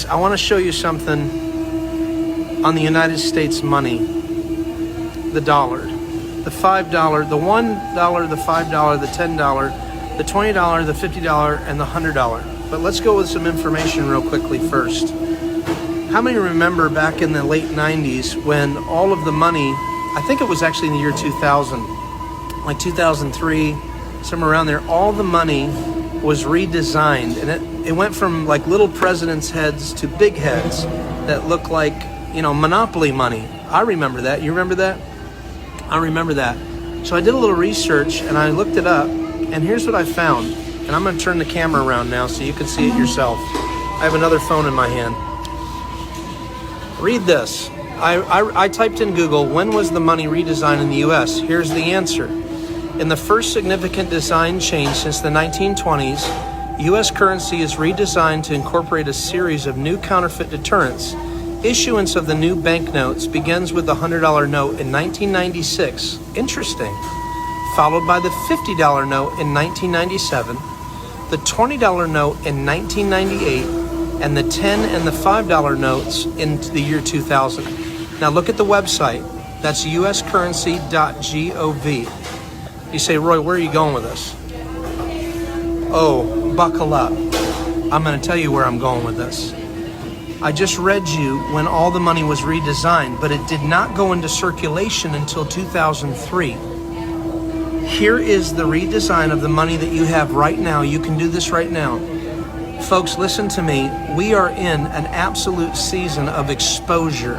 I want to show you something on the United States money. The dollar, the $5, the $1, the $5, the $10, the $20, the $50, and the $100. But let's go with some information real quickly first. How many remember back in the late 90s when all of the money, I think it was actually in the year 2000, like 2003, somewhere around there, all the money was redesigned, and it went from like little president's heads to big heads that look like, you know, Monopoly money. I remember that. You remember that? I remember that. So I did a little research and I looked it up, and here's what I found. And I'm going to turn the camera around now so you can see it yourself. I have another phone in my hand. Read this. I typed in Google, when was the money redesigned in the U.S.? Here's the answer. In the first significant design change since the 1920s, U.S. currency is redesigned to incorporate a series of new counterfeit deterrents. Issuance of the new banknotes begins with the $100 note in 1996. Interesting. Followed by the $50 note in 1997, the $20 note in 1998, and the $10 and the $5 notes in the year 2000. Now look at the website. That's uscurrency.gov. You say, Roy, where are you going with this? Oh, buckle up. I'm going to tell you where I'm going with this. I just read you when all the money was redesigned, but it did not go into circulation until 2003. Here is the redesign of the money that you have right now. You can do this right now. Folks, listen to me. We are in an absolute season of exposure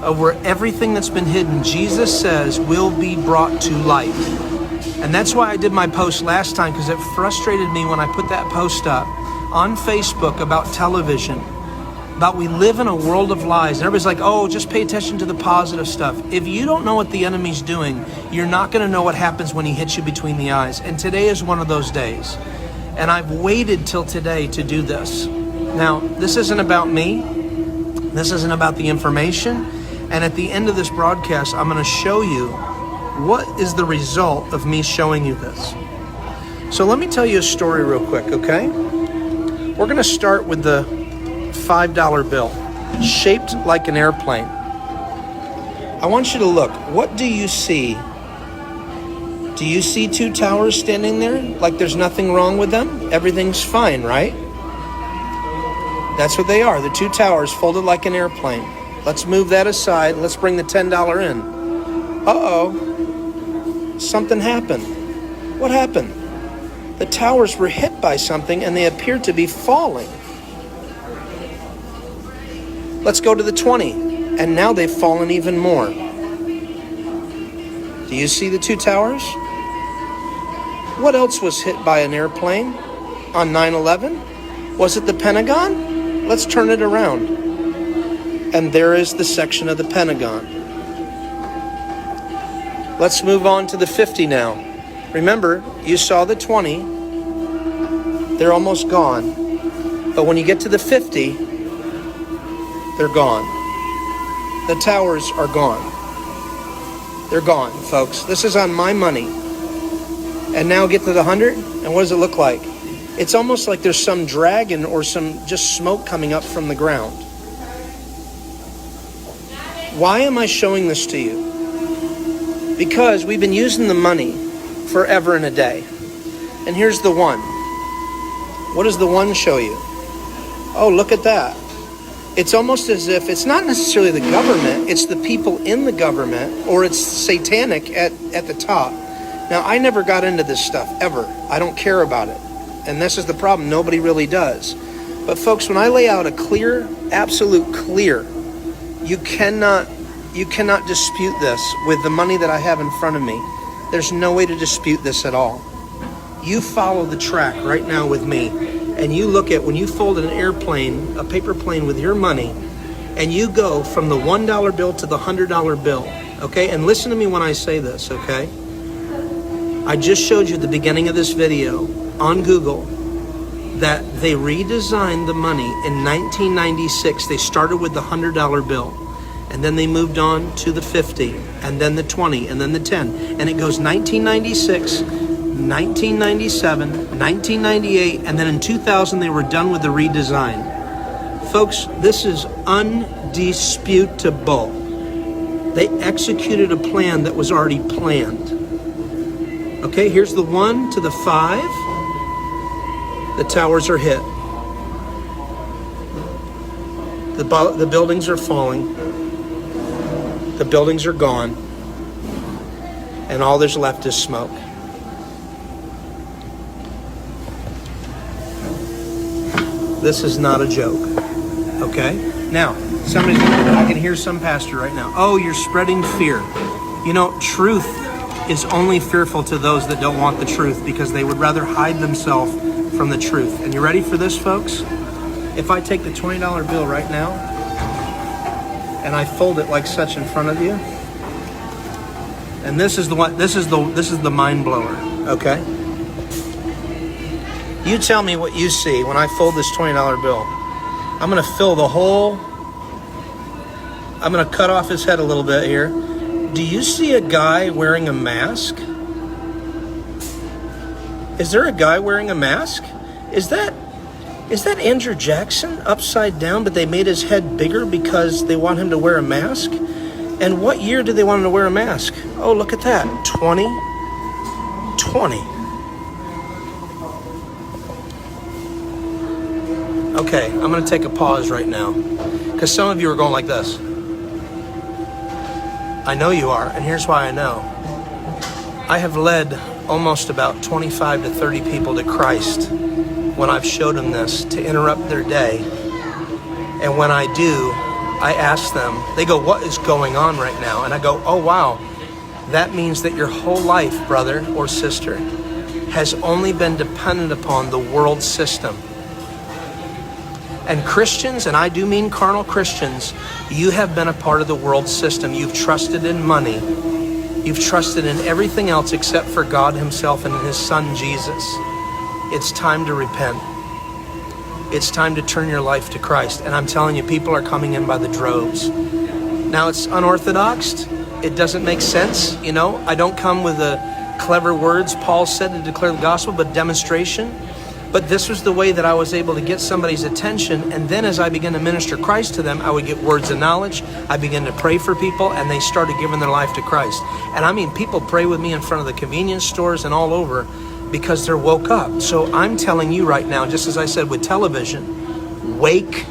of where everything that's been hidden, Jesus says, will be brought to light. And that's why I did my post last time, because it frustrated me when I put that post up on Facebook about television, about we live in a world of lies. And everybody's like, oh, just pay attention to the positive stuff. If you don't know what the enemy's doing, you're not going to know what happens when he hits you between the eyes. And today is one of those days. And I've waited till today to do this. Now, this isn't about me. This isn't about the information. And at the end of this broadcast, I'm going to show you what is the result of me showing you this. So let me tell you a story real quick, okay? We're going to start with the $5 bill, shaped like an airplane. I want you to look. What do you see? Do you see two towers standing there like there's nothing wrong with them? Everything's fine, right? That's what they are. The two towers folded like an airplane. Let's move that aside. Let's bring the $10 in. Uh-oh. Something happened. What happened? The towers were hit by something and they appeared to be falling. Let's go to the 20. And now they've fallen even more. Do you see the two towers? What else was hit by an airplane on 9/11? Was it the Pentagon? Let's turn it around. And there is the section of the Pentagon. Let's move on to the 50 now. Remember, you saw the 20. They're almost gone. But when you get to the 50, they're gone. The towers are gone. They're gone, folks. This is on my money. And now get to the 100, and what does it look like? It's almost like there's some dragon or some just smoke coming up from the ground. Why am I showing this to you? Because we've been using the money forever and a day. And here's the one. What does the one show you? Oh, look at that. It's almost as if it's not necessarily the government, it's the people in the government, or it's satanic at the top. Now, I never got into this stuff, ever. I don't care about it. And this is the problem. Nobody really does. But folks, when I lay out a clear, absolute clear, you cannot dispute this with the money that I have in front of me. There's no way to dispute this at all. You follow the track right now with me, and you look at when you fold an airplane, a paper plane with your money, and you go from the $1 bill to the $100 bill, okay? And listen to me when I say this, okay? I just showed you at the beginning of this video on Google that they redesigned the money in 1996. They started with the $100 bill, and then they moved on to the 50, and then the 20, and then the 10. And it goes 1996, 1997, 1998, and then in 2000 they were done with the redesign. Folks, this is undisputable. They executed a plan that was already planned. Okay, here's the 1 to the 5. The towers are hit. The buildings are falling. The buildings are gone. And all there's left is smoke. This is not a joke. Okay? Now, I can hear some pastor right now. Oh, you're spreading fear. You know, truth is only fearful to those that don't want the truth because they would rather hide themselves from the truth. And you ready for this, folks? If I take the $20 bill right now and I fold it like such in front of you, and this is the mind blower, okay? You tell me what you see when I fold this $20 bill. I'm going to fill the whole. I'm going to cut off his head a little bit here. Do you see a guy wearing a mask? Is there a guy wearing a mask? Is that Andrew Jackson upside down, but they made his head bigger because they want him to wear a mask? And what year did they want him to wear a mask? Oh, look at that. 2020. Okay, I'm going to take a pause right now because some of you are going like this. I know you are, and here's why I know. I have led almost about 25 to 30 people to Christ when I've showed them this to interrupt their day. And when I do, I ask them, they go, what is going on right now? And I go, oh, wow. That means that your whole life, brother or sister, has only been dependent upon the world system. And Christians, and I do mean carnal Christians, you have been a part of the world system. You've trusted in money. You've trusted in everything else except for God himself and his son, Jesus. It's time to repent. It's time to turn your life to Christ. And I'm telling you, people are coming in by the droves. Now, it's unorthodox. It doesn't make sense. You know, I don't come with the clever words Paul said to declare the gospel, but demonstration. But this was the way that I was able to get somebody's attention. And then as I began to minister Christ to them, I would get words of knowledge. I began to pray for people, and they started giving their life to Christ. And I mean, people pray with me in front of the convenience stores and all over because they're woke up. So I'm telling you right now, just as I said with television, wake